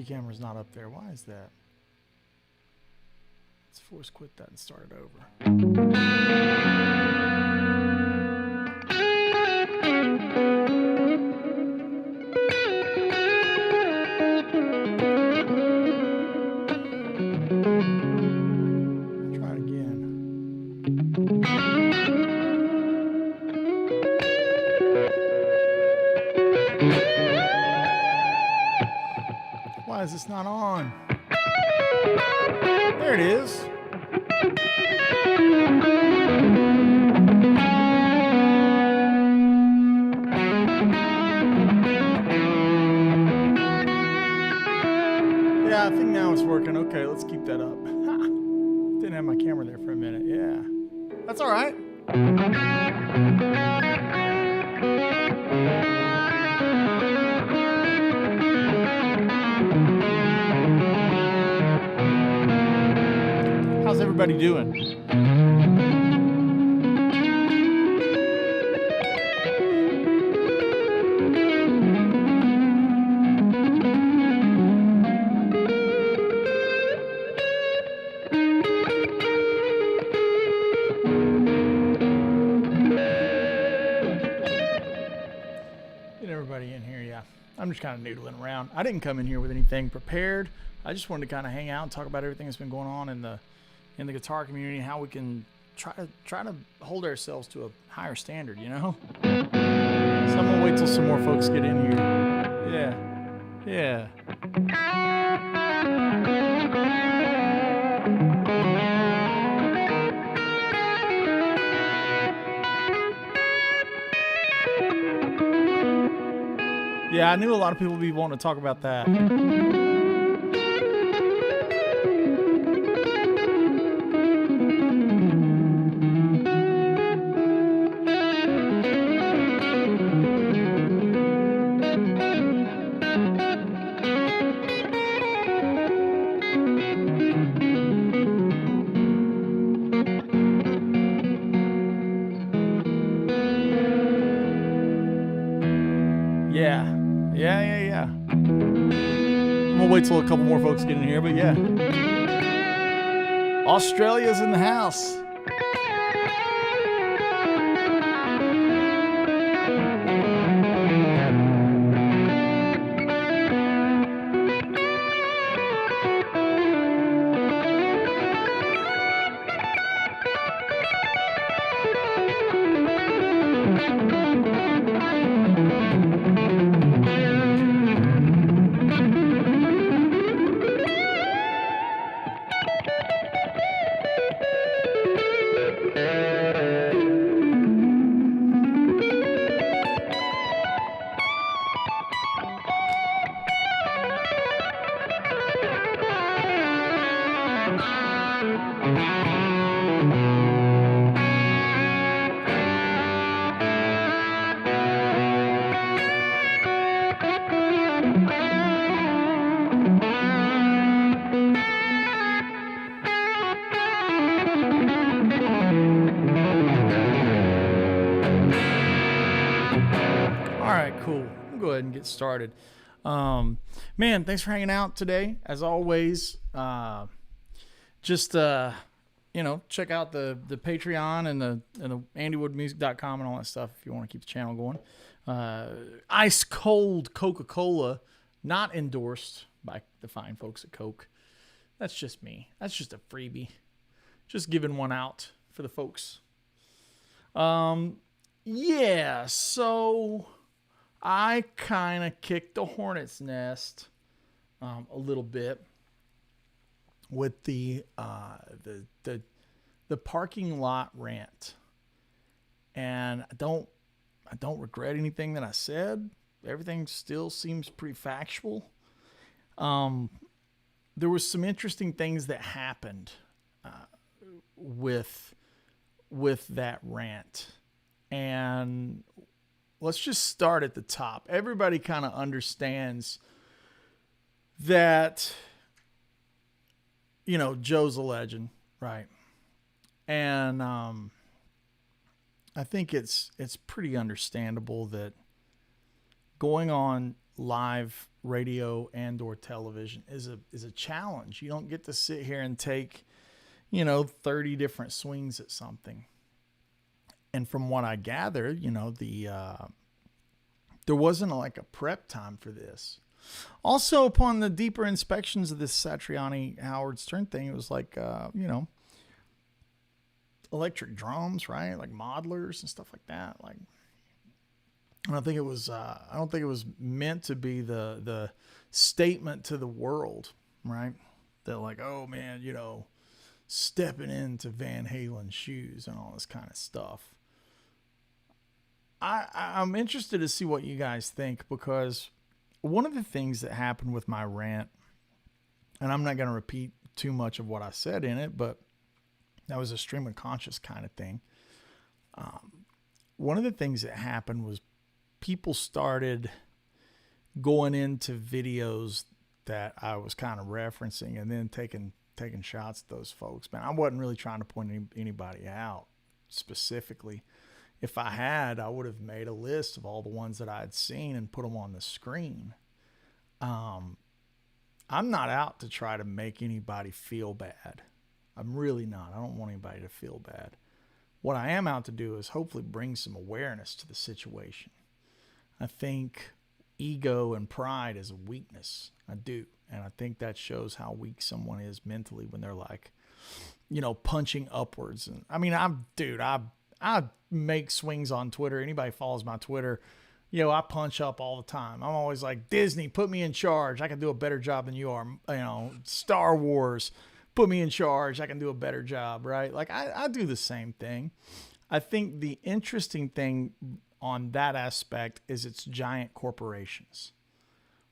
camera's not up there. Why is that? Let's force quit that and start it over. Try it again. Why is this not on? There it is. Yeah, I think now it's working. Okay, let's keep that up. Didn't have my camera there for a minute. Yeah, that's all right. How's everybody doing? Get everybody in here, yeah. I'm just kind of noodling around. I didn't come in here with anything prepared. I just wanted to kind of hang out and talk about everything that's been going on in the guitar community and how we can try to hold ourselves to a higher standard, you know? So I'm gonna wait till some more folks get in here. Yeah. Yeah, I knew a lot of people would be wanting to talk about that. Yeah. I'm gonna wait till a couple more folks get in here, but yeah. Australia's in the house. Cool. We'll go ahead and get started. Man, thanks for hanging out today. As always, just check out the Patreon and the andywoodmusic.com and all that stuff if you want to keep the channel going. Ice cold Coca-Cola, not endorsed by the fine folks at Coke. That's just me. That's just a freebie. Just giving one out for the folks. Yeah, so I kind of kicked the hornet's nest a little bit with the parking lot rant, and I don't regret anything that I said. Everything still seems pretty factual. There was some interesting things that happened with that rant, and let's just start at the top. Everybody kind of understands that, Joe's a legend, right? And I think it's pretty understandable that going on live radio and or television is a challenge. You don't get to sit here and take, 30 different swings at something. And from what I gather, there wasn't like a prep time for this. Also, upon the deeper inspections of this Satriani Howard Stern thing, it was like, electric drums, right? Like modelers and stuff like that. Like, I don't think it was meant to be the statement to the world, right? That like, oh man, stepping into Van Halen's shoes and all this kind of stuff. I'm interested to see what you guys think, because one of the things that happened with my rant, and I'm not going to repeat too much of what I said in it, but that was a stream of conscious kind of thing. One of the things that happened was people started going into videos that I was kind of referencing and then taking shots at those folks. Man, I wasn't really trying to point anybody out specifically. If I had, I would have made a list of all the ones that I had seen and put them on the screen. I'm not out to try to make anybody feel bad. I'm really not. I don't want anybody to feel bad. What I am out to do is hopefully bring some awareness to the situation. I think ego and pride is a weakness. I do. And I think that shows how weak someone is mentally when they're like, punching upwards. And I mean, I make swings on Twitter. Anybody follows my Twitter, I punch up all the time. I'm always like, Disney, put me in charge. I can do a better job than you are. Star Wars, put me in charge. I can do a better job, right? Like I do the same thing. I think the interesting thing on that aspect is it's giant corporations.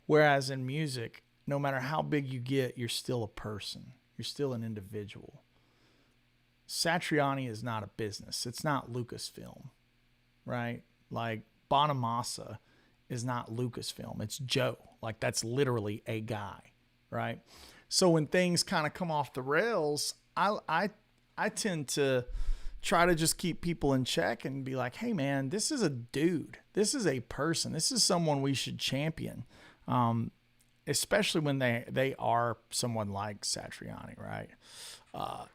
Whereas in music, no matter how big you get, you're still a person. You're still an individual. Satriani is not a business. It's not Lucasfilm, right? Like Bonamassa is not Lucasfilm. It's Joe. Like that's literally a guy, right? So when things kind of come off the rails, I tend to try to just keep people in check and be like, hey man, this is a dude. This is a person. This is someone we should champion. Especially when they are someone like Satriani, right?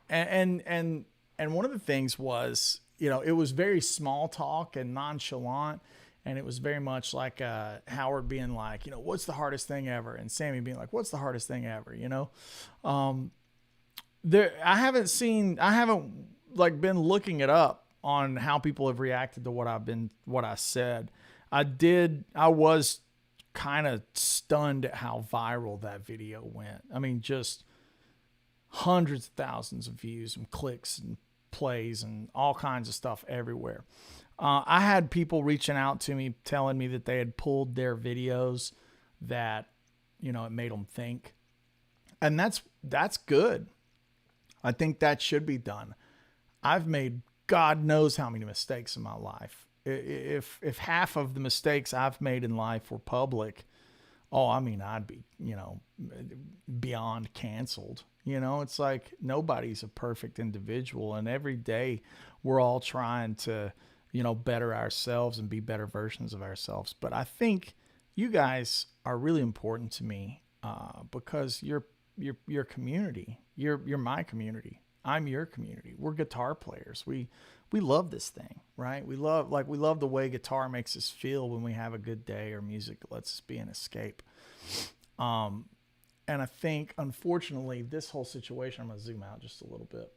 And one of the things was, it was very small talk and nonchalant, and it was very much like Howard being like, what's the hardest thing ever, and Sammy being like, what's the hardest thing ever, I haven't like been looking it up on how people have reacted to what I said. I was kind of stunned at how viral that video went. I mean, just hundreds of thousands of views and clicks and plays and all kinds of stuff everywhere. I had people reaching out to me telling me that they had pulled their videos, that, it made them think. And that's good. I think that should be done. I've made God knows how many mistakes in my life. If half of the mistakes I've made in life were public, I'd be, beyond canceled. It's like nobody's a perfect individual, and every day we're all trying to, better ourselves and be better versions of ourselves. But I think you guys are really important to me because you're community. You're my community. I'm your community. We're guitar players. We love this thing, right? We love the way guitar makes us feel when we have a good day, or music lets us be an escape. And I think, unfortunately, this whole situation, I'm going to zoom out just a little bit.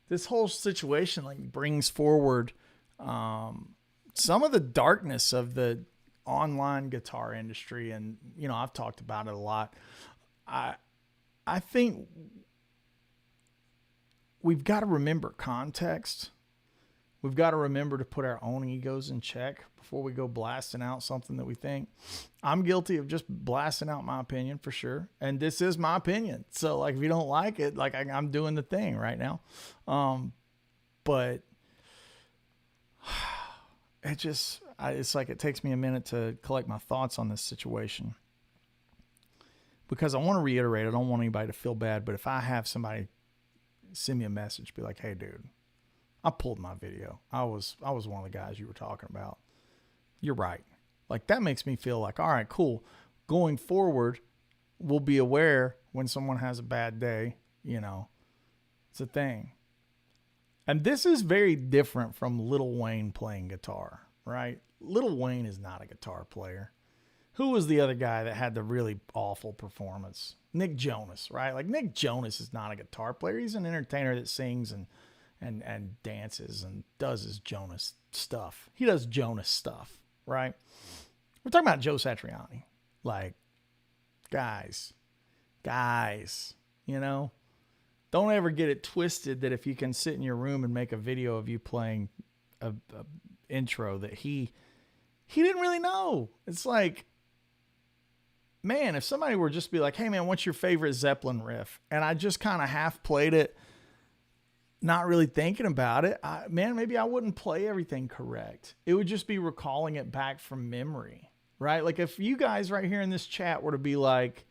This whole situation brings forward some of the darkness of the online guitar industry. And, I've talked about it a lot. I think we've got to remember context. We've got to remember to put our own egos in check before we go blasting out something that we think. I'm guilty of just blasting out my opinion for sure. And this is my opinion. So if you don't like it, I'm doing the thing right now. But it's like it takes me a minute to collect my thoughts on this situation. Because I want to reiterate, I don't want anybody to feel bad, but if I have somebody send me a message, be like, hey dude, I pulled my video. I was one of the guys you were talking about. You're right. That makes me feel like, all right, cool. going forward, we'll be aware when someone has a bad day, it's a thing. And this is very different from Lil Wayne playing guitar, right? Lil Wayne is not a guitar player. Who was the other guy that had the really awful performance? Nick Jonas, right? Like, Nick Jonas is not a guitar player. He's an entertainer that sings and dances and does his Jonas stuff. He does Jonas stuff, right? We're talking about Joe Satriani. Like, guys, don't ever get it twisted that if you can sit in your room and make a video of you playing a intro that he didn't really know. It's like, man, if somebody were just be like, hey man, what's your favorite Zeppelin riff? And I just kind of half played it, not really thinking about it, maybe I wouldn't play everything correct. It would just be recalling it back from memory, right? Like, if you guys right here in this chat were to be like,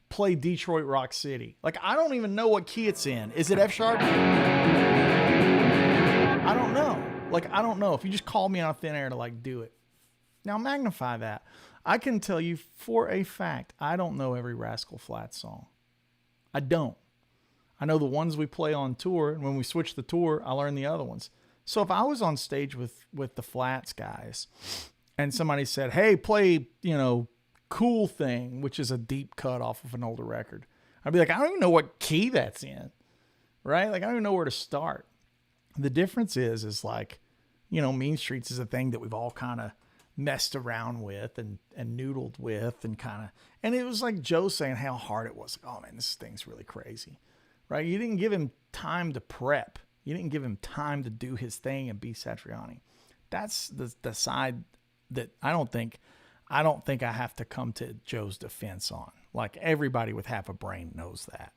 play Detroit Rock City. Like, I don't even know what key it's in. Is it F sharp? I don't know. Like, I don't know. If you just call me on thin air to like do it. Now magnify that. I can tell you for a fact, I don't know every Rascal Flatts song. I don't. I know the ones we play on tour, and when we switch the tour, I learn the other ones. So if I was on stage with the Flatts guys and somebody said, hey, play, Cool Thing, which is a deep cut off of an older record, I'd be like, I don't even know what key that's in, right? Like, I don't even know where to start. The difference is like, Mean Streets is a thing that we've all kind of messed around with and noodled with and it was like Joe saying how hard it was. Like, oh man, this thing's really crazy, right? You didn't give him time to prep. You didn't give him time to do his thing and be Satriani. That's the side that I don't think I have to come to Joe's defense on. Like, everybody with half a brain knows that.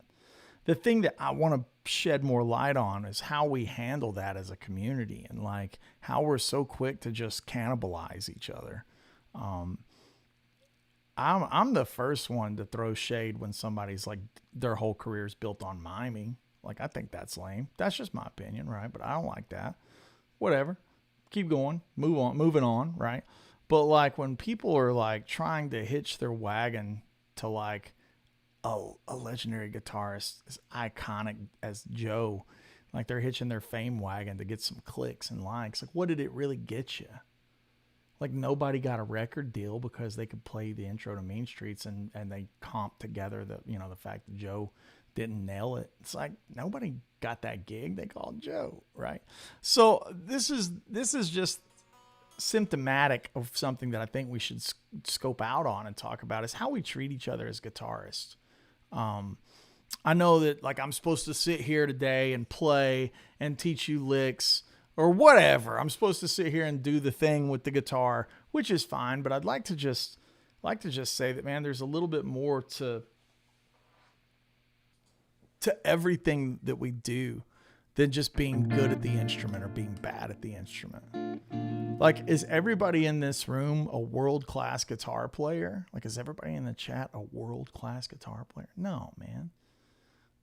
The thing that I want to shed more light on is how we handle that as a community, and like how we're so quick to just cannibalize each other. I'm the first one to throw shade when somebody's like, their whole career is built on miming. Like, I think that's lame. That's just my opinion, right? But I don't like that. Whatever. Keep going. Moving on, right? But like, when people are like trying to hitch their wagon to like a legendary guitarist as iconic as Joe, like they're hitching their fame wagon to get some clicks and likes. Like, what did it really get you? Like, nobody got a record deal because they could play the intro to Mean Streets and they comped together the fact that Joe didn't nail it. It's like, nobody got that gig. They called Joe, right? So this is just symptomatic of something that I think we should scope out on and talk about, is how we treat each other as guitarists. I know that like I'm supposed to sit here today and play and teach you licks or whatever. I'm supposed to sit here and do the thing with the guitar, which is fine, but I'd like to just say that, man, there's a little bit more to everything that we do than just being good at the instrument or being bad at the instrument. Like, is everybody in this room a world-class guitar player? Like, is everybody in the chat a world-class guitar player? No, man.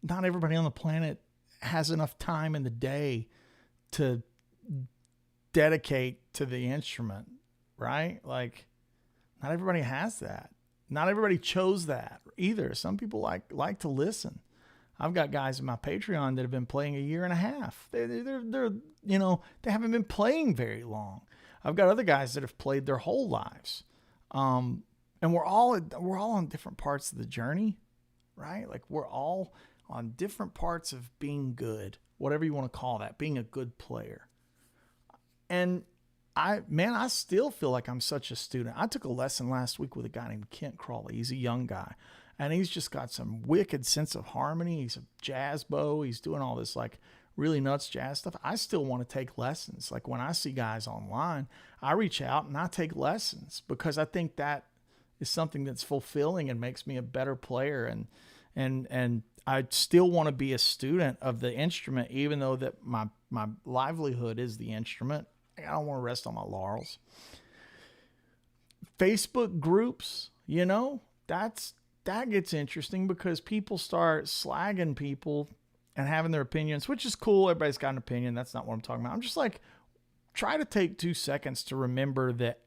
Not everybody on the planet has enough time in the day to dedicate to the instrument, right? Like, not everybody has that. Not everybody chose that either. Some people like to listen. I've got guys in my Patreon that have been playing a year and a half. They're they haven't been playing very long. I've got other guys that have played their whole lives. And we're all on different parts of the journey, right? Like, we're all on different parts of being good, whatever you want to call that, being a good player. And I still feel like I'm such a student. I took a lesson last week with a guy named Kent Crawley. He's a young guy, and he's just got some wicked sense of harmony. He's a jazz bow. He's doing all this like really nuts jazz stuff. I still want to take lessons. Like, when I see guys online, I reach out and I take lessons because I think that is something that's fulfilling and makes me a better player. And I still want to be a student of the instrument, even though that my livelihood is the instrument. I don't want to rest on my laurels. Facebook groups, that gets interesting because people start slagging people and having their opinions, which is cool. Everybody's got an opinion. That's not what I'm talking about. I'm just like, try to take 2 seconds to remember that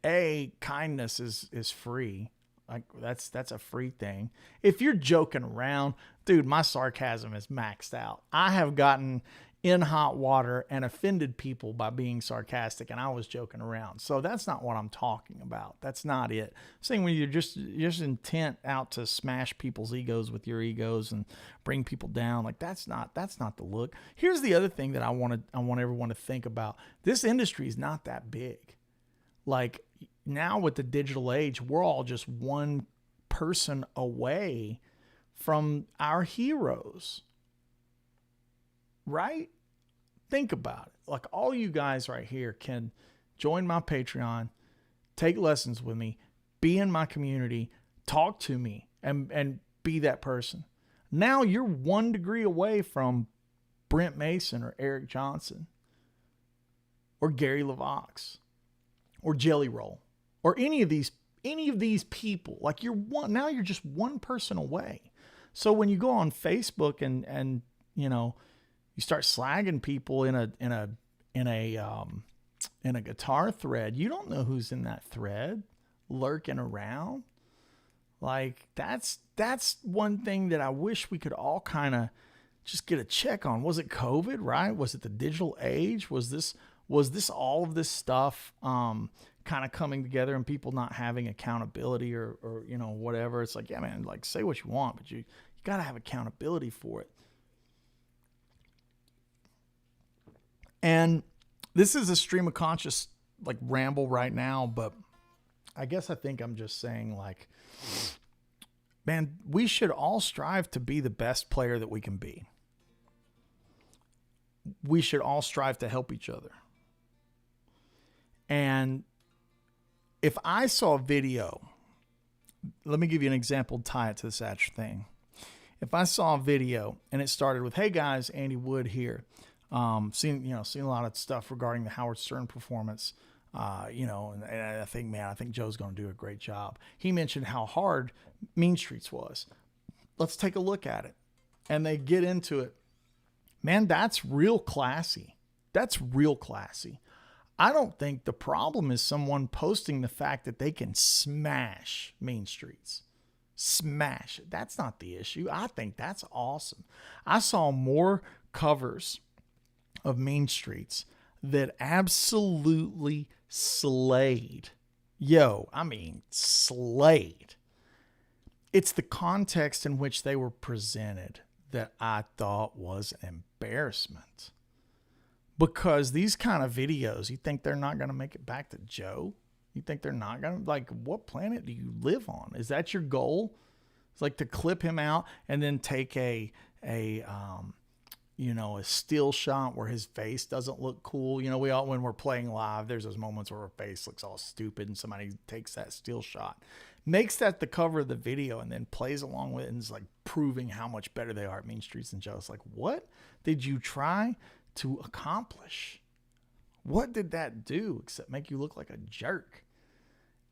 kindness is free. Like that's a free thing. If you're joking around, dude, my sarcasm is maxed out. I have gotten in hot water and offended people by being sarcastic, and I was joking around. So that's not what I'm talking about. That's not it. I'm saying when you're just intent out to smash people's egos with your egos and bring people down, like that's not the look. Here's the other thing that I want everyone to think about. This industry is not that big. Like now with the digital age, we're all just one person away from our heroes. Right? Think about it. Like all you guys right here can join my Patreon, take lessons with me, be in my community, talk to me, and be that person. Now you're 1 degree away from Brent Mason or Eric Johnson or Gary LaVox or Jelly Roll or any of these people. Like now you're just one person away. So when you go on Facebook and you know, you start slagging people in a guitar thread, you don't know who's in that thread lurking around. Like that's one thing that I wish we could all kind of just get a check on. Was it COVID, right? Was it the digital age? Was this all of this stuff kind of coming together and people not having accountability or you know, whatever? It's like, yeah, man, like say what you want, but you got to have accountability for it. And this is a stream of conscious like ramble right now, but I guess I think I'm just saying like, man, we should all strive to be the best player that we can be. We should all strive to help each other. And if I saw a video, let me give you an example, tie it to the Satch thing. If I saw a video and it started with, hey guys, Andy Wood here. Seen a lot of stuff regarding the Howard Stern performance, and I think Joe's going to do a great job. He mentioned how hard Mean Streets was. Let's take a look at it. And they get into it. Man, that's real classy. That's real classy. I don't think the problem is someone posting the fact that they can smash Mean Streets. Smash it. That's not the issue. I think that's awesome. I saw more covers of Mean Streets that absolutely slayed. Slayed. It's the context in which they were presented that I thought was an embarrassment. Because these kind of videos, you think they're not going to make it back to Joe? You think they're not going to, like, what planet do you live on? Is that your goal? It's like to clip him out and then take a still shot where his face doesn't look cool. You know, when we're playing live, there's those moments where our face looks all stupid and somebody takes that still shot, makes that the cover of the video and then plays along with it and is like proving how much better they are at Mean Streets and Joe. It's like, what did you try to accomplish? What did that do except make you look like a jerk?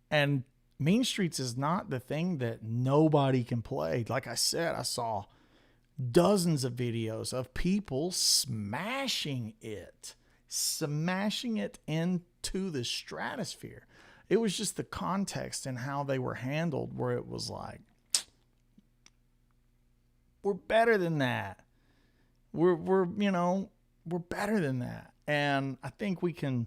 And Mean Streets is not the thing that nobody can play. Like I said, I saw dozens of videos of people smashing it into the stratosphere. It was just the context and how they were handled where it was like, we're better than that. We're better than that. And I think we can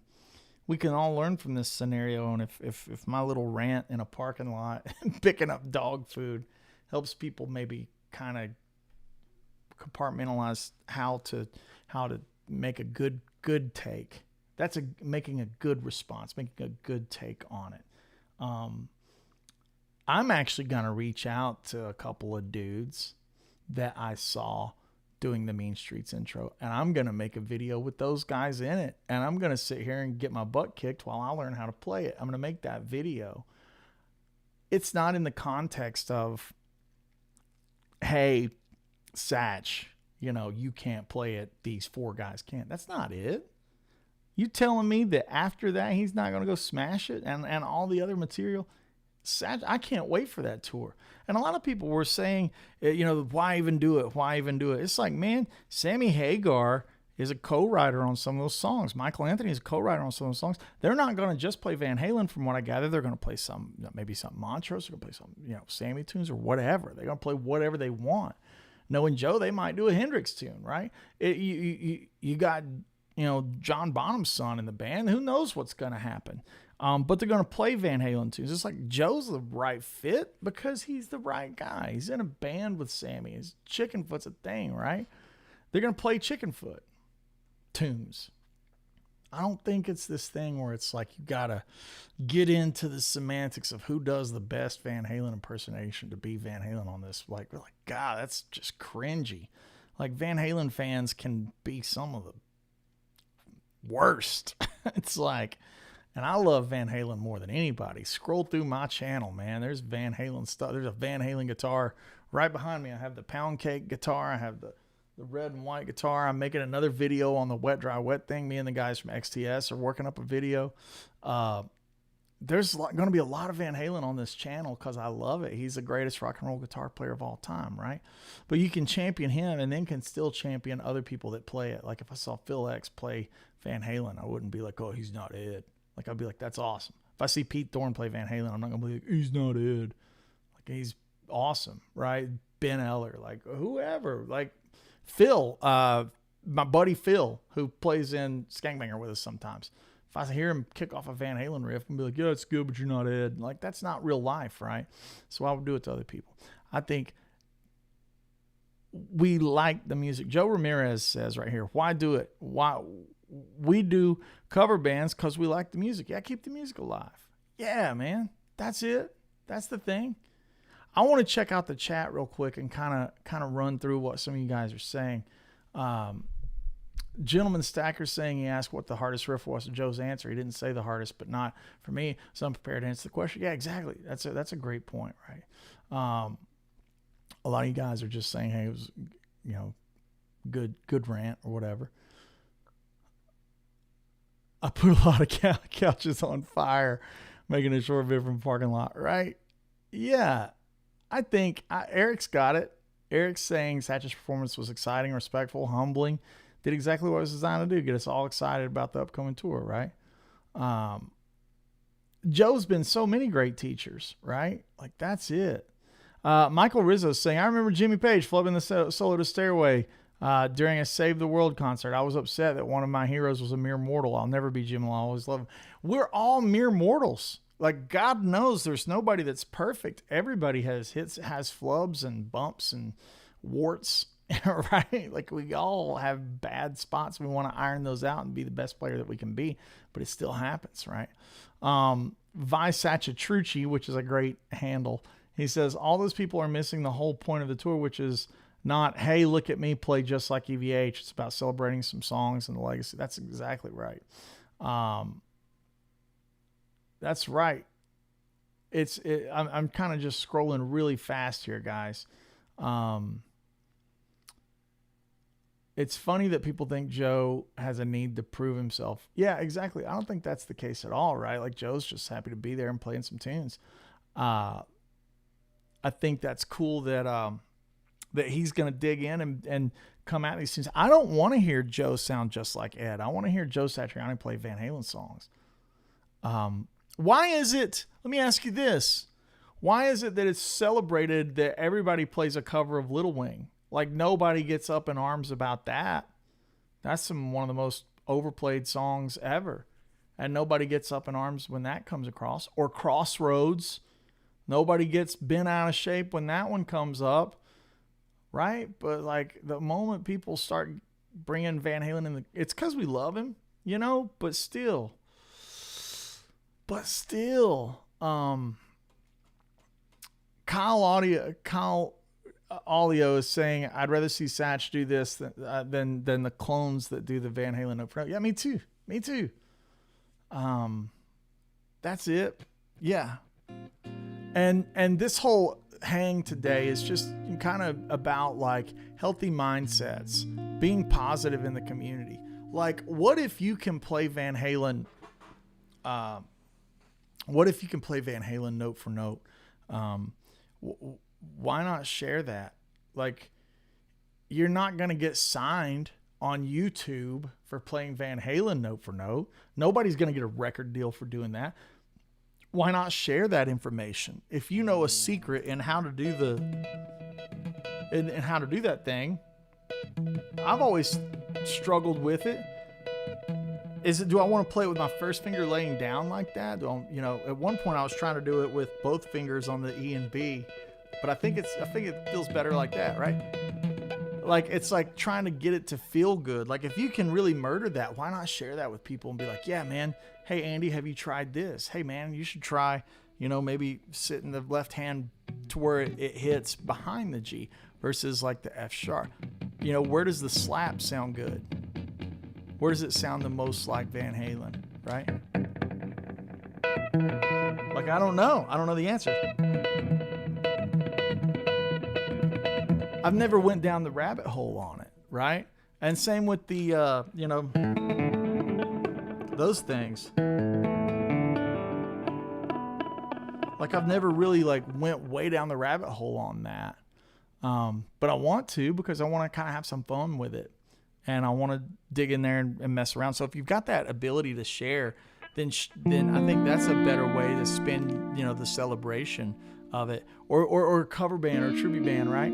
all learn from this scenario. And if my little rant in a parking lot picking up dog food helps people maybe kind of compartmentalize how to make a good take. That's making a good response, making a good take on it. I'm actually going to reach out to a couple of dudes that I saw doing the Mean Streets intro, and I'm going to make a video with those guys in it, and I'm going to sit here and get my butt kicked while I learn how to play it. I'm going to make that video. It's not in the context of, hey, Satch, you can't play it. These 4 guys can't. That's not it. You telling me that after that, he's not going to go smash it and all the other material? Satch, I can't wait for that tour. And a lot of people were saying, why even do it? Why even do it? It's like, man, Sammy Hagar, is a co-writer on some of those songs. Michael Anthony is a co-writer on some of those songs. They're not going to just play Van Halen, from what I gather. They're going to play maybe some Montrose. They're going to play some, Sammy tunes or whatever. They're going to play whatever they want. Knowing Joe, they might do a Hendrix tune, right? You got, John Bonham's son in the band. Who knows what's going to happen? But they're going to play Van Halen tunes. It's like Joe's the right fit because he's the right guy. He's in a band with Sammy. His Chickenfoot's a thing, right? They're going to play Chickenfoot tunes. I don't think it's this thing where it's like you got to get into the semantics of who does the best Van Halen impersonation to be Van Halen on this. Like, we're like, God, that's just cringy. Like, Van Halen fans can be some of the worst. It's like, and I love Van Halen more than anybody. Scroll through my channel, man. There's Van Halen stuff. There's a Van Halen guitar right behind me. I have the pound cake guitar. I have the red and white guitar. I'm making another video on the wet, dry, wet thing. Me and the guys from XTS are working up a video. There's going to be a lot of Van Halen on this channel because I love it. He's the greatest rock and roll guitar player of all time, right? But you can champion him and then can still champion other people that play it. Like if I saw Phil X play Van Halen, I wouldn't be like, oh, he's not Ed. Like, I'd be like, that's awesome. If I see Pete Thorne play Van Halen, I'm not going to be like, he's not Ed. Like, he's awesome, right? Ben Eller, like whoever, like Phil, my buddy Phil, who plays in Skankbanger with us sometimes. If I hear him kick off a Van Halen riff, I'm going to be like, yeah, it's good, but you're not Ed. Like, that's not real life, right? So I would do it to other people. I think we like the music. Joe Ramirez says right here, why do it? Why we do cover bands? Because we like the music. Yeah, keep the music alive. Yeah, man. That's it. That's the thing. I want to check out the chat real quick and kind of run through what some of you guys are saying. Gentleman Stacker saying he asked what the hardest riff was. Joe's answer, he didn't say the hardest, but not for me. So I'm prepared to answer the question. Yeah, exactly. That's a great point, right? A lot of you guys are just saying, hey, it was, good rant or whatever. I put a lot of couches on fire, making a short video from the parking lot, right? Yeah, I think Eric's got it. Eric's saying Satch's performance was exciting, respectful, humbling. Did exactly what it was designed to do, get us all excited about the upcoming tour, right? Joe's been so many great teachers, right? Like, that's it. Michael Rizzo saying, I remember Jimmy Page flubbing the solo to Stairway during a Save the World concert. I was upset that one of my heroes was a mere mortal. I'll never be Jim. I'll always love him. We're all mere mortals. Like, God knows there's nobody that's perfect. Everybody has hits, has flubs and bumps and warts, right? Like, we all have bad spots. We want to iron those out and be the best player that we can be, but it still happens, right? Vi Sachatrucci, which is a great handle. He says, all those people are missing the whole point of the tour, which is not, hey, look at me play just like EVH. It's about celebrating some songs and the legacy. That's exactly right. That's right. I'm kind of just scrolling really fast here, guys. It's funny that people think Joe has a need to prove himself. Yeah, exactly. I don't think that's the case at all, right? Like, Joe's just happy to be there and playing some tunes. I think that's cool that that he's going to dig in and come out these tunes. I don't want to hear Joe sound just like Ed. I want to hear Joe Satriani play Van Halen songs. Why is it, let me ask you this, why is it that it's celebrated that everybody plays a cover of Little Wing? Like, nobody gets up in arms about that. That's one of the most overplayed songs ever. And nobody gets up in arms when that comes across. Or Crossroads. Nobody gets bent out of shape when that one comes up. Right? But, like, the moment people start bringing Van Halen in, it's because we love him, but still. Kyle Audio is saying, I'd rather see Satch do this than the clones that do the Van Halen up front. Yeah, me too. That's it. Yeah. And this whole hang today is just kind of about, like, healthy mindsets, being positive in the community. Like, what if you can play Van Halen? What if you can play Van Halen note for note? Why not share that? Like, you're not going to get signed on YouTube for playing Van Halen note for note. Nobody's going to get a record deal for doing that. Why not share that information? If you know a secret in how to do how to do that thing, I've always struggled with it. Do I want to play it with my first finger laying down like that? At one point I was trying to do it with both fingers on the E and B, but I think it feels better like that, right? Like, it's like trying to get it to feel good. Like, if you can really murder that, why not share that with people and be like, yeah, man, hey, Andy, have you tried this? Hey, man, you should try, maybe sitting the left hand to where it hits behind the G versus like the F sharp. Where does the slap sound good? Where does it sound the most like Van Halen, right? Like, I don't know. I don't know the answer. I've never went down the rabbit hole on it, right? And same with the, those things. Like, I've never really went way down the rabbit hole on that. But I want to, because I want to kind of have some fun with it. And I want to dig in there and mess around. So if you've got that ability to share, then I think that's a better way to spend, the celebration of it. Or a cover band or a tribute band, right?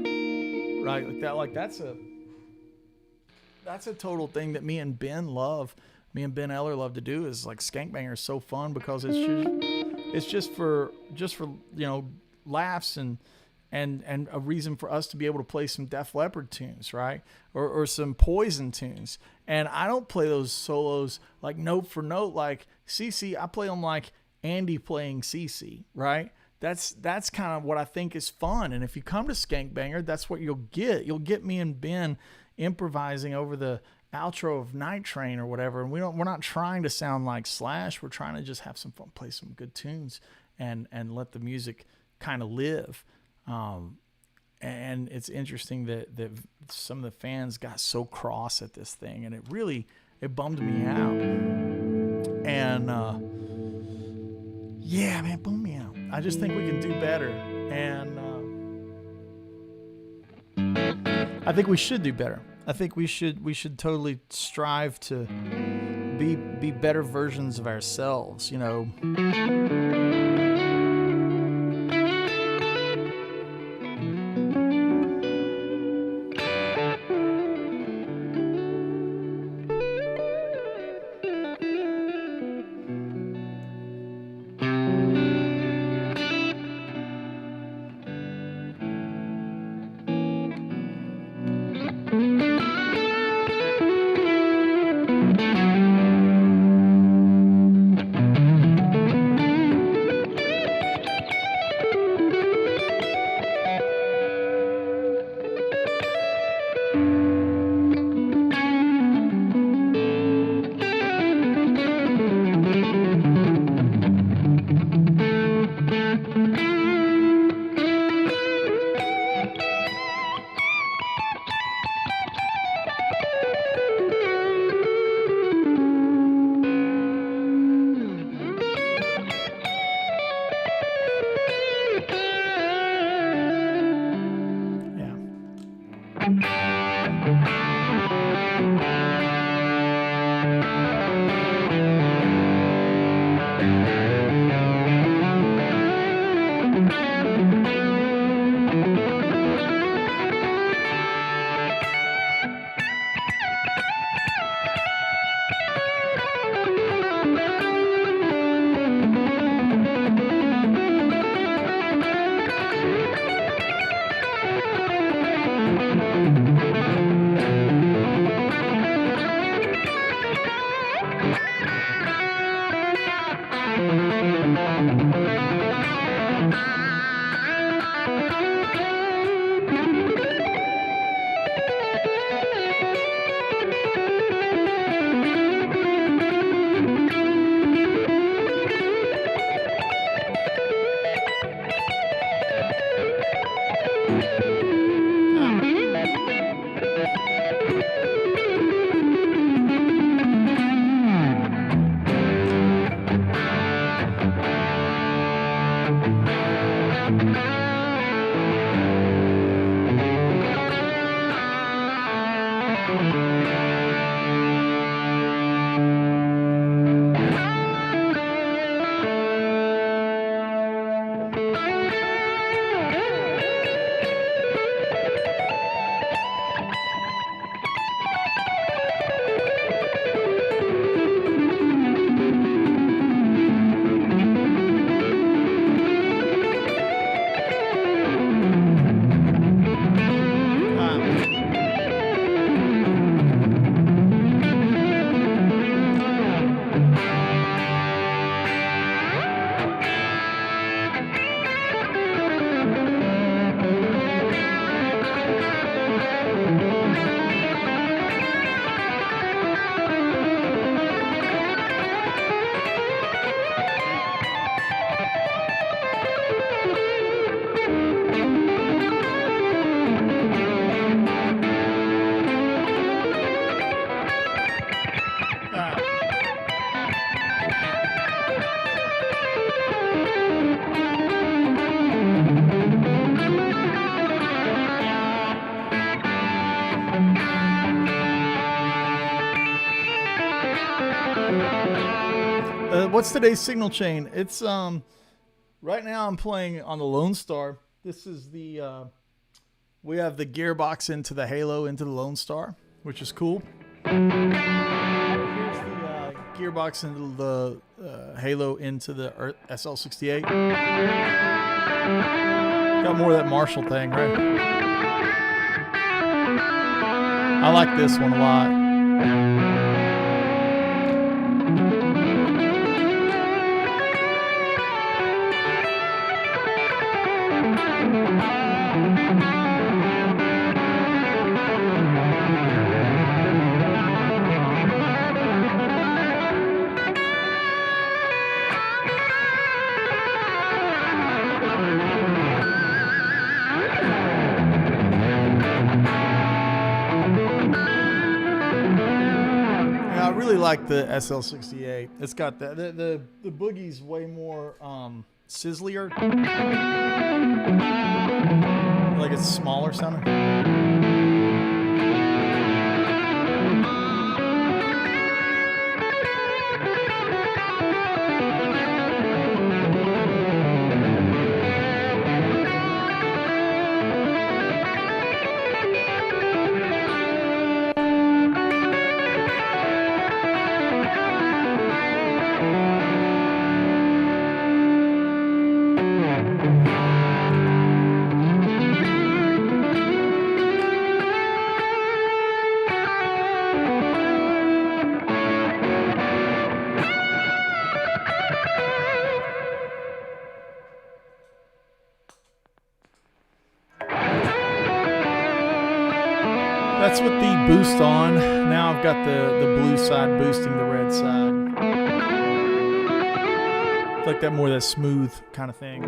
Right, like that. Like, that's a total thing that me and Ben Eller love to do. Is like Skankbanger is so fun because it's just for laughs and a reason for us to be able to play some Def Leppard tunes, right? Or some Poison tunes. And I don't play those solos like note for note like CC. I play them like Andy playing CC, right? That's kind of what I think is fun. And if you come to Skankbanger, that's what you'll get. You'll get me and Ben improvising over the outro of Night Train or whatever. And we're not trying to sound like Slash. We're trying to just have some fun, play some good tunes and let the music kind of live. And it's interesting that some of the fans got so cross at this thing, and it bummed me out. And yeah, man, bummed me out. I just think we can do better, and I think we should do better. I think we should totally strive to be better versions of ourselves, What's today's signal chain? It's right now I'm playing on the Lone Star. This is the we have the Gearbox into the Halo into the Lone Star, which is cool. Here's the Gearbox into the Halo into the SL68. Got more of that Marshall thing, right? I like this one a lot. Like the SL68, it's got the boogie's way more sizzlier, like it's smaller sounding. That's with the boost on. Now I've got the blue side boosting the red side. It's like that more that smooth kind of thing.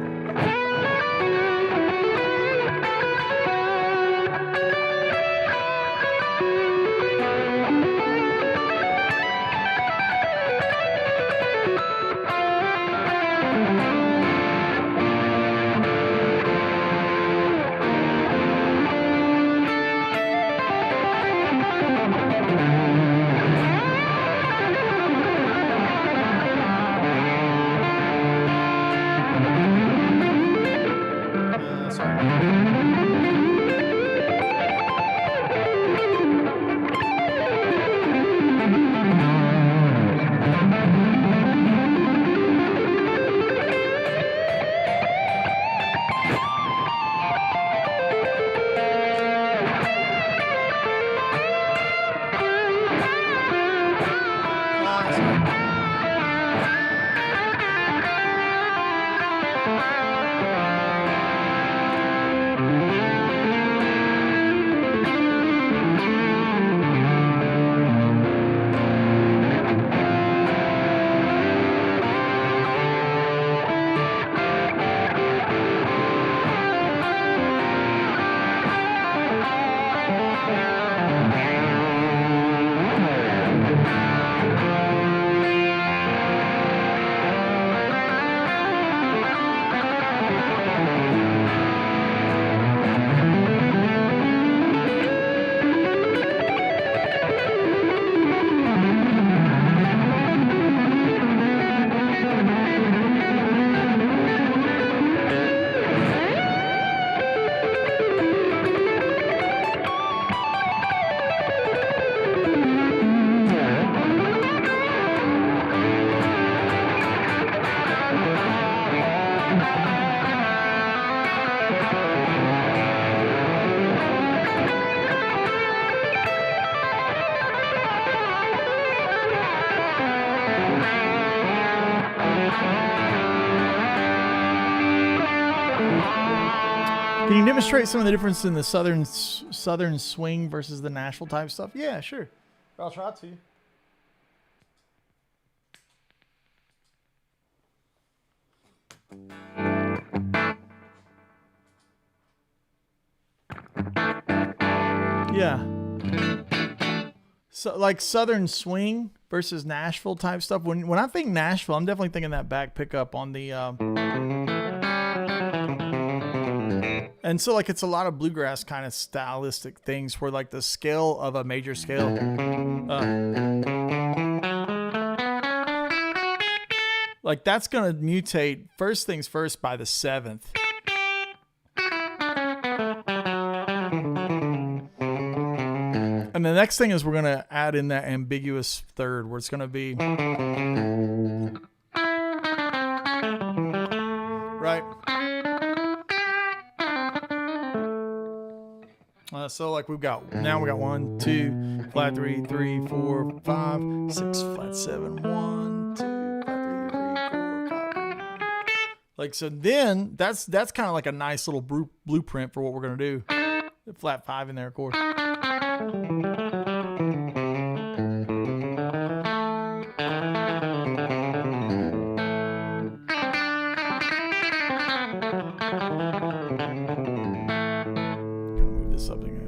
Can you demonstrate some of the difference in the southern swing versus the Nashville type stuff? Yeah, sure. I'll try to. Yeah. So like southern swing versus Nashville type stuff. When I think Nashville, I'm definitely thinking that back pickup on the and so like it's a lot of bluegrass kind of stylistic things where like the scale of a major scale like that's going to mutate first things first by the 7th. And the next thing is we're going to add in that ambiguous third where it's going to be right. So like we got 1, 2, flat 3, 3, 4, 5, 6, flat 7, 1, 2, flat 3, 3, 4, 5. Like, so then that's kind of like a nice little blueprint for what we're going to do. Flat 5 in there, of course.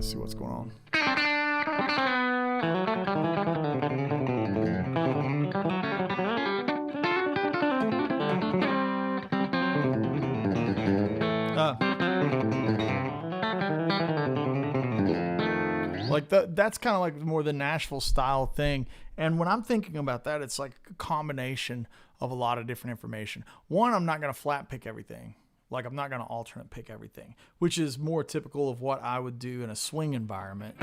See what's going on. Like that's kind of like more the Nashville style thing. And when I'm thinking about that, it's like a combination of a lot of different information. One, I'm not going to flat pick everything. Like, I'm not going to alternate pick everything, which is more typical of what I would do in a swing environment.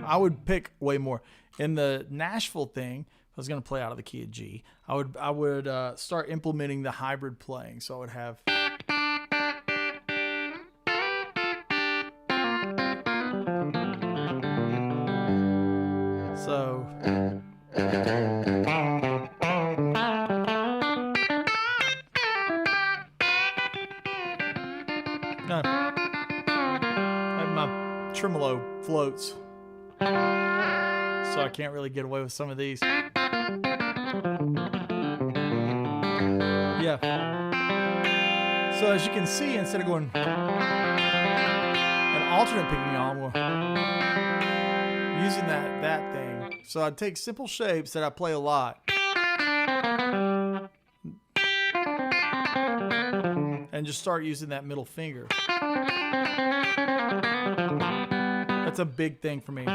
I would pick way more. In the Nashville thing, if I was going to play out of the key of G, I would start implementing the hybrid playing. So I would have... So, my tremolo floats, so I can't really get away with some of these. Yeah. So as you can see, instead of going an alternate picking on, we're using that thing. So I'd take simple shapes that I play a lot and just start using that middle finger. That's a big thing for me.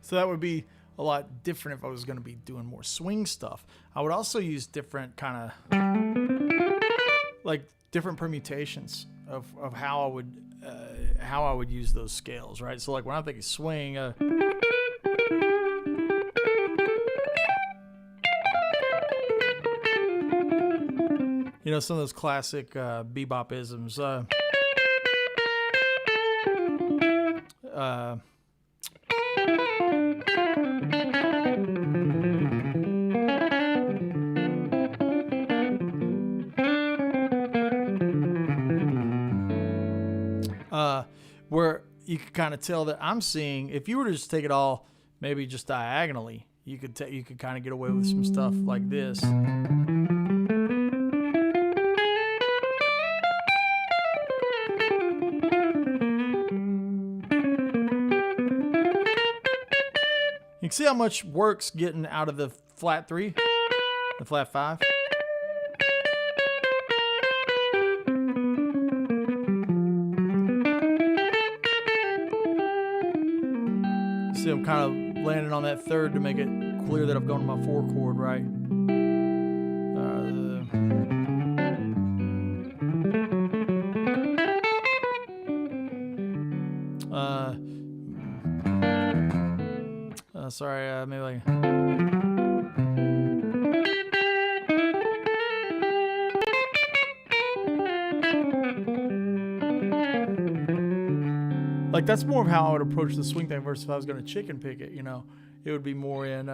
So that would be a lot different if I was going to be doing more swing stuff. I would also use different kind of like different permutations of how I would use those scales, right? So like when I'm thinking swing, you know, some of those classic bebop-isms. Where you could kind of tell that I'm seeing, if you were to just take it all, maybe just diagonally, you could kind of get away with some stuff like this. You can see how much work's getting out of the flat 3, the flat 5. See, I'm kind of landing on that third to make it clear that I've gone to my 4 chord, right? Sorry, maybe like... Like, that's more of how I would approach the swing thing versus if I was going to chicken pick it, you know. It would be more in...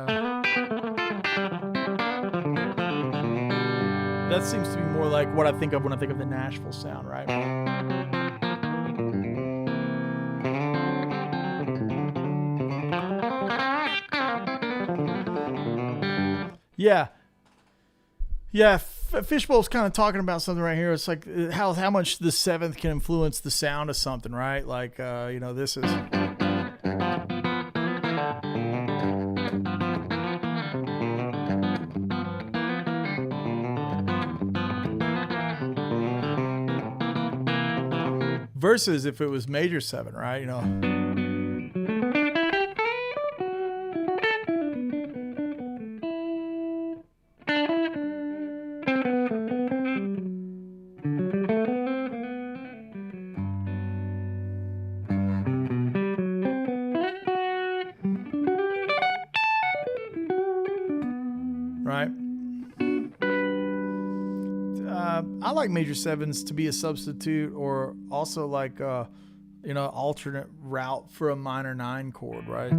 That seems to be more like what I think of when I think of the Nashville sound, right? Yeah. Yeah, Fishbowl's kind of talking about something right here. It's like how much the seventh can influence the sound of something, right? Like, this is... Versus if it was major seven, right? Right? I like major sevens to be a substitute, or also like alternate route for a minor 9 chord, right?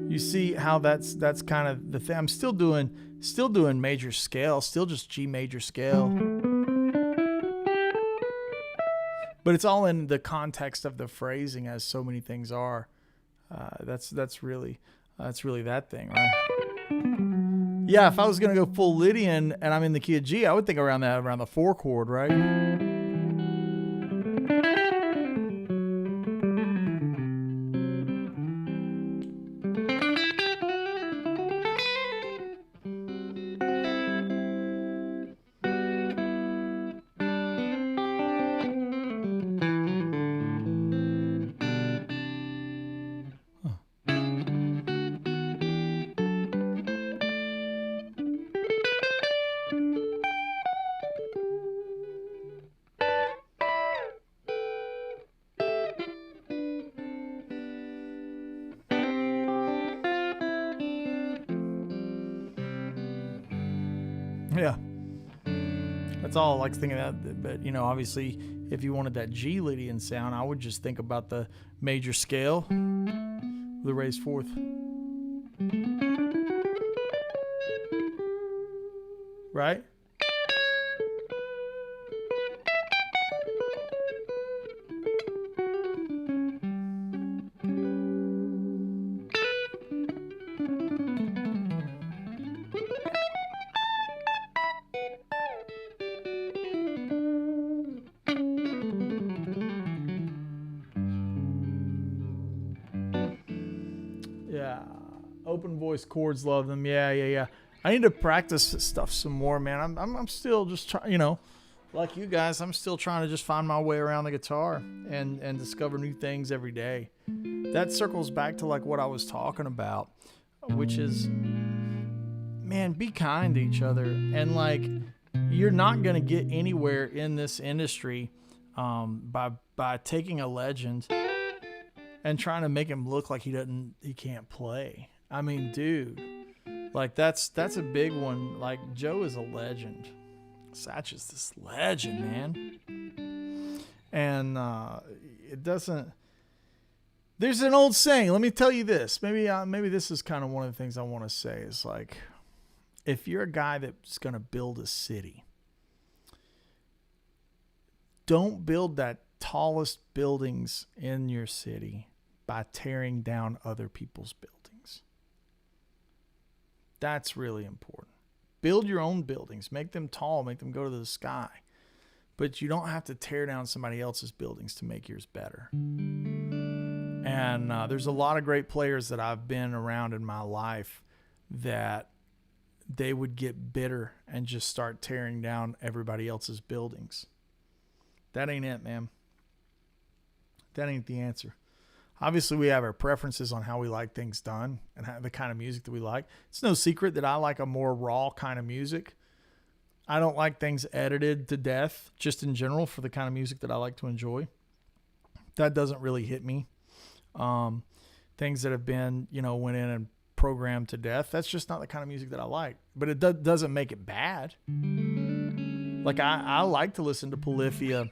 You see how that's kind of the thing. I'm still doing major scale, still just G major scale, but it's all in the context of the phrasing, as so many things are. That's really that thing, right? Yeah, if I was gonna go full Lydian and I'm in the key of G, I would think around the 4 chord, right? Yeah. That's all I like thinking of that. But, obviously, if you wanted that G Lydian sound, I would just think about the major scale, the raised fourth. Right? Yeah, open voice chords, love them. Yeah. I need to practice this stuff some more, man. I'm still just trying, like you guys, I'm still trying to just find my way around the guitar and discover new things every day. That circles back to like what I was talking about, which is, man, be kind to each other. And like, you're not gonna get anywhere in this industry by taking a legend and trying to make him look like he can't play. I mean, dude, like that's a big one. Like, Joe is a legend. Satch is this legend, man. And it doesn't. There's an old saying. Let me tell you this. Maybe this is kind of one of the things I want to say is like, if you're a guy that's gonna build a city, don't build that tallest buildings in your city by tearing down other people's buildings. That's really important. Build your own buildings, make them tall, make them go to the sky. But you don't have to tear down somebody else's buildings to make yours better. And there's a lot of great players that I've been around in my life that they would get bitter and just start tearing down everybody else's buildings. That ain't it, man. That ain't the answer. Obviously, we have our preferences on how we like things done and the kind of music that we like. It's no secret that I like a more raw kind of music. I don't like things edited to death, just in general, for the kind of music that I like to enjoy. That doesn't really hit me. Things that have been, went in and programmed to death. That's just not the kind of music that I like. But it doesn't make it bad. Like I like to listen to Polyphia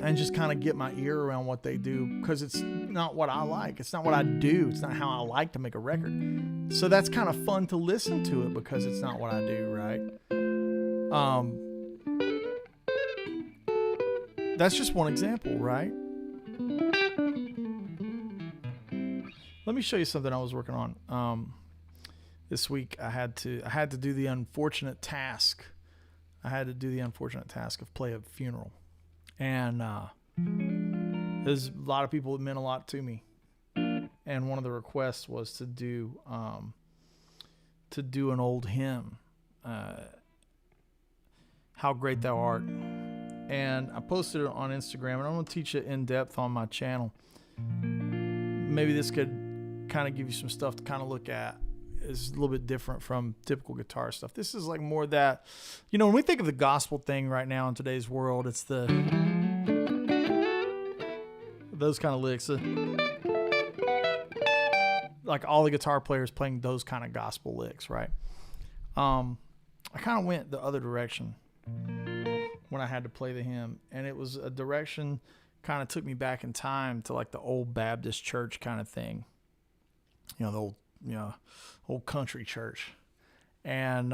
and just kind of get my ear around what they do, because it's not what I like. It's not what I do. It's not how I like to make a record. So that's kind of fun to listen to it because it's not what I do, right? That's just one example, right? Let me show you something I was working on. This week I had to do the unfortunate task. I had to do the unfortunate task of play a funeral. And there's a lot of people that meant a lot to me. And one of the requests was to do an old hymn, How Great Thou Art. And I posted it on Instagram, and I'm going to teach it in depth on my channel. Maybe this could kind of give you some stuff to kind of look at. It's a little bit different from typical guitar stuff. This is like more that, when we think of the gospel thing right now in today's world, it's those kind of licks. Like all the guitar players playing those kind of gospel licks, right? I kind of went the other direction when I had to play the hymn, and it was a direction kind of took me back in time to like the old Baptist church kind of thing, the old country church, and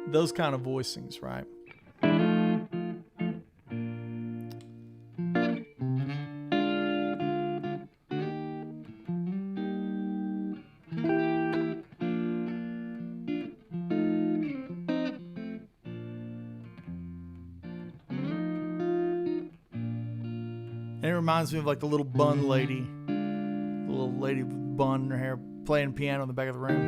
those kind of voicings, right? And it reminds me of like the little bun lady, the little lady with bun in her hair playing piano in the back of the room.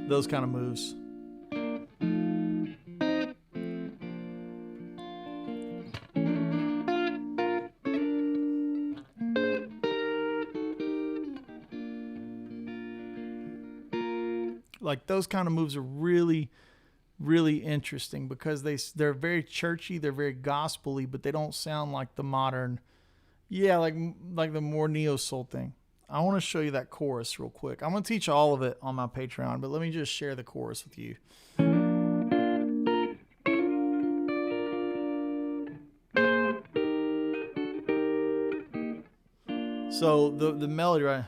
Those kind of moves. Like those kind of moves are really interesting because they're very churchy, they're very gospel-y, but they don't sound like the modern, like the more neo-soul thing. I want to show you that chorus real quick. I'm going to teach all of it on my Patreon, but let me just share the chorus with you. So the melody, right?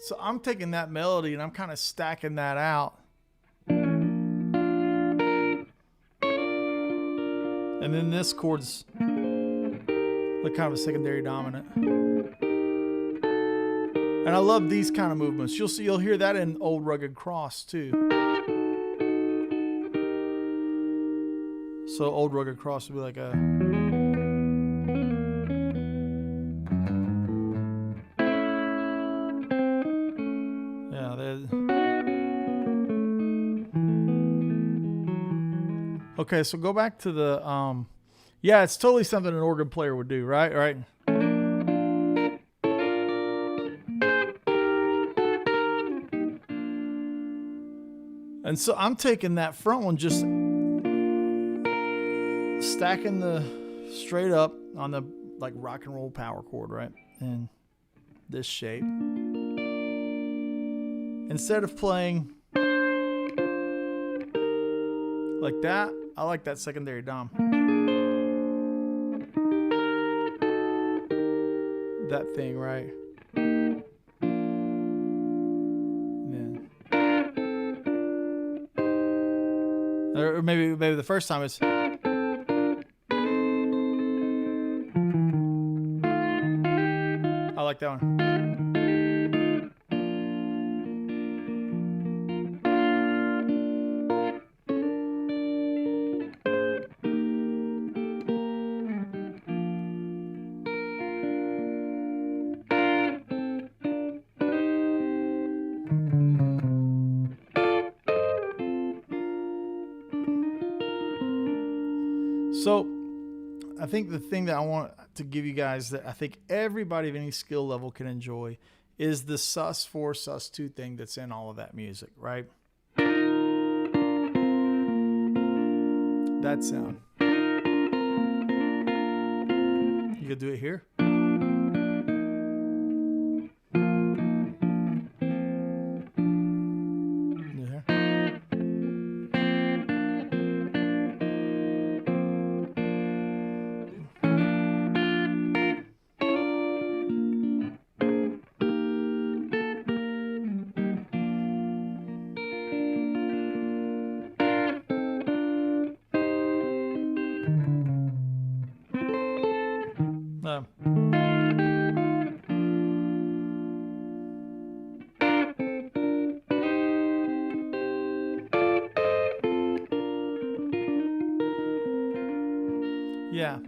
So I'm taking that melody and I'm kind of stacking that out. And then this chord's like kind of a secondary dominant. And I love these kind of movements. You'll hear that in Old Rugged Cross too. So Old Rugged Cross would be like a... Okay, so go back to the, it's totally something an organ player would do, right? Right. And so I'm taking that front one, just stacking the straight up on the like rock and roll power chord, right? In this shape. Instead of playing like that, I like that secondary dom. That thing, right? Yeah. Or maybe the first time it's... I like that one. So I think the thing that I want to give you guys that I think everybody of any skill level can enjoy is the sus4, sus2 thing that's in all of that music, right? That sound. You could do it here. Yeah.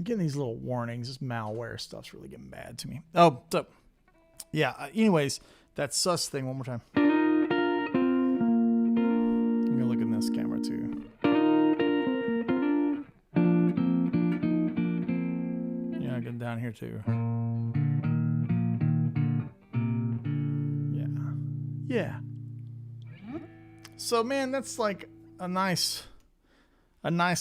Getting these little warnings. This malware stuff's really getting bad to me. Oh, so yeah. Anyways, that sus thing one more time. I'm gonna look in this camera too. Yeah, get down here too. Yeah. So man, that's like a nice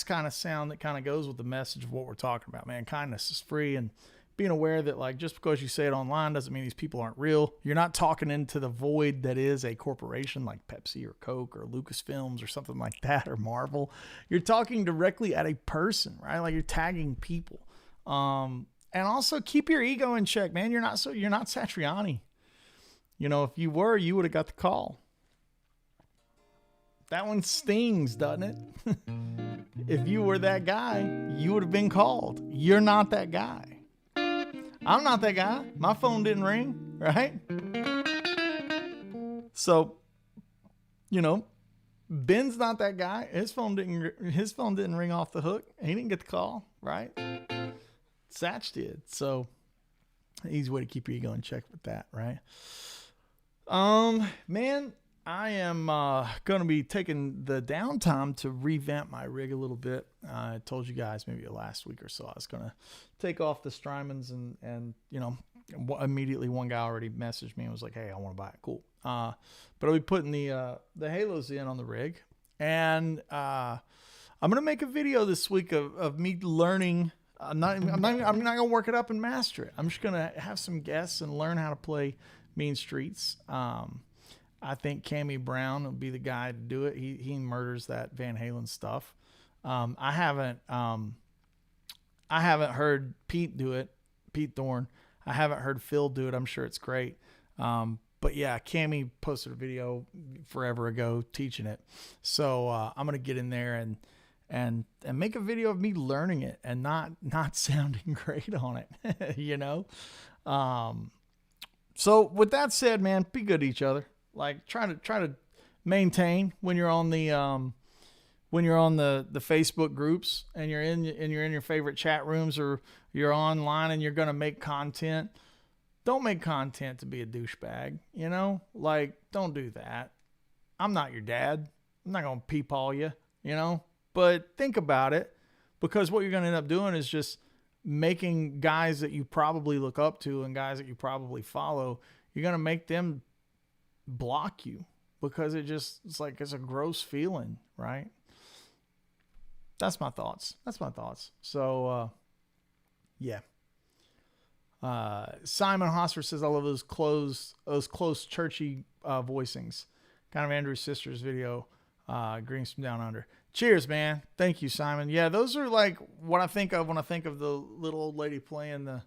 kind of sound that kind of goes with the message of what we're talking about, man. Kindness is free, and being aware that like just because you say it online doesn't mean these people aren't real. You're not talking into the void that is a corporation like Pepsi or Coke or Lucasfilms or something like that, or Marvel. You're talking directly at a person, right? Like you're tagging people. And also keep your ego in check, man. You're not Satriani. You know, if you were, you would have got the call. That one stings, doesn't it? If you were that guy, you would have been called. You're not that guy. I'm not that guy. My phone didn't ring, right? So, you know, Ben's not that guy. His phone didn't ring off the hook. He didn't get the call, right? Satch did. So, easy way to keep your ego in check with that, right? Man, I am going to be taking the downtime to revamp my rig a little bit. I told you guys maybe last week or so I was going to take off the Strymons and you know, immediately one guy already messaged me and was like, hey, I want to buy it. Cool. But I'll be putting the Halos in on the rig. And I'm going to make a video this week of me learning. I'm not going to work it up and master it. I'm just going to have some guests and learn how to play Mean Streets. I think Cammy Brown will be the guy to do it. He murders that Van Halen stuff. I haven't heard Pete do it, Pete Thorne. I haven't heard Phil do it. I'm sure it's great. But yeah, Cammy posted a video forever ago teaching it. So I'm gonna get in there and make a video of me learning it and not sounding great on it. You know. So with that said, man, be good to each other. Like try to maintain when you're on the Facebook groups and you're in your favorite chat rooms or you're online and you're gonna make content. Don't make content to be a douchebag. You know, like don't do that. I'm not your dad. I'm not gonna peepaw you. You know, but think about it, because what you're gonna end up doing is just making guys that you probably look up to and guys that you probably follow. You're gonna make them block you because it's like it's a gross feeling, right? That's my thoughts. So yeah. Simon Hosper says I love those close churchy voicings. Kind of Andrew's sister's video, Greens from Down Under. Cheers, man. Thank you, Simon. Yeah, those are like what I think of when I think of the little old lady playing the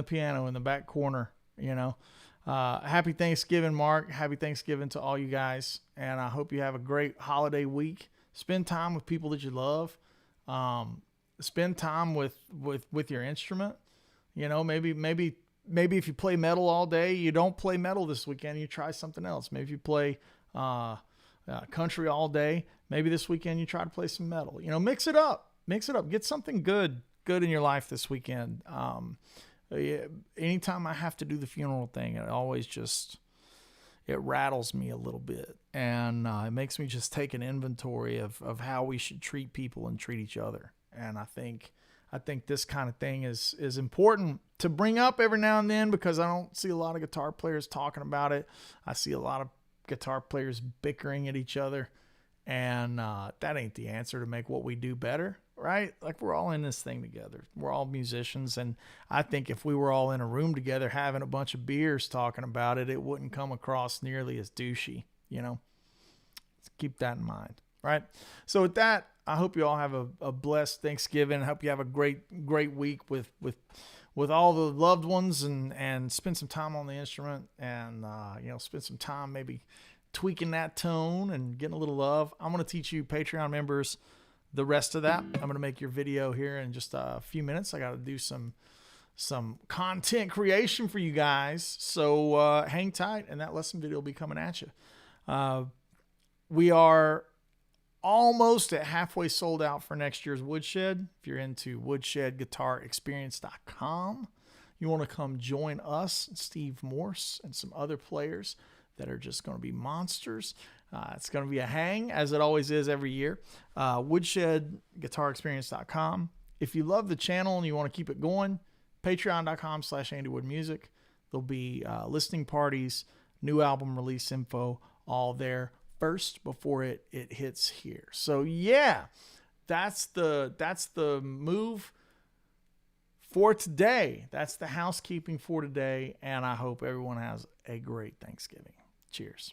piano in the back corner, you know. Happy Thanksgiving, Mark. Happy Thanksgiving to all you guys. And I hope you have a great holiday week. Spend time with people that you love. Spend time with your instrument. You know, maybe if you play metal all day, you don't play metal this weekend. You try something else. Maybe if you play country all day, maybe this weekend you try to play some metal. You know, mix it up. Get something good in your life this weekend. Anytime I have to do the funeral thing, it always it rattles me a little bit, and it makes me just take an inventory of how we should treat people and treat each other. And I think this kind of thing is important to bring up every now and then, because I don't see a lot of guitar players talking about it. I see a lot of guitar players bickering at each other, and that ain't the answer to make what we do better, right? Like, we're all in this thing together. We're all musicians, and I think if we were all in a room together having a bunch of beers talking about it, it wouldn't come across nearly as douchey, you know? Let's keep that in mind, right? So with that, I hope you all have a blessed Thanksgiving. I hope you have a great week with all the loved ones, and spend some time on the instrument, and spend some time maybe tweaking that tone and getting a little love. I'm going to teach you Patreon members the rest of that. I'm going to make your video here in just a few minutes. I got to do some content creation for you guys. So hang tight, and that lesson video will be coming at you. We are almost at halfway sold out for next year's Woodshed. If you're into woodshedguitarexperience.com, you want to come join us, Steve Morse, and some other players that are just going to be monsters. It's going to be a hang, as it always is every year. Woodshedguitarexperience.com. If you love the channel and you want to keep it going, patreon.com/AndyWoodMusic. There'll be listening parties, new album release info, all there first before it hits here. So yeah, that's the move for today. That's the housekeeping for today, and I hope everyone has a great Thanksgiving. Cheers.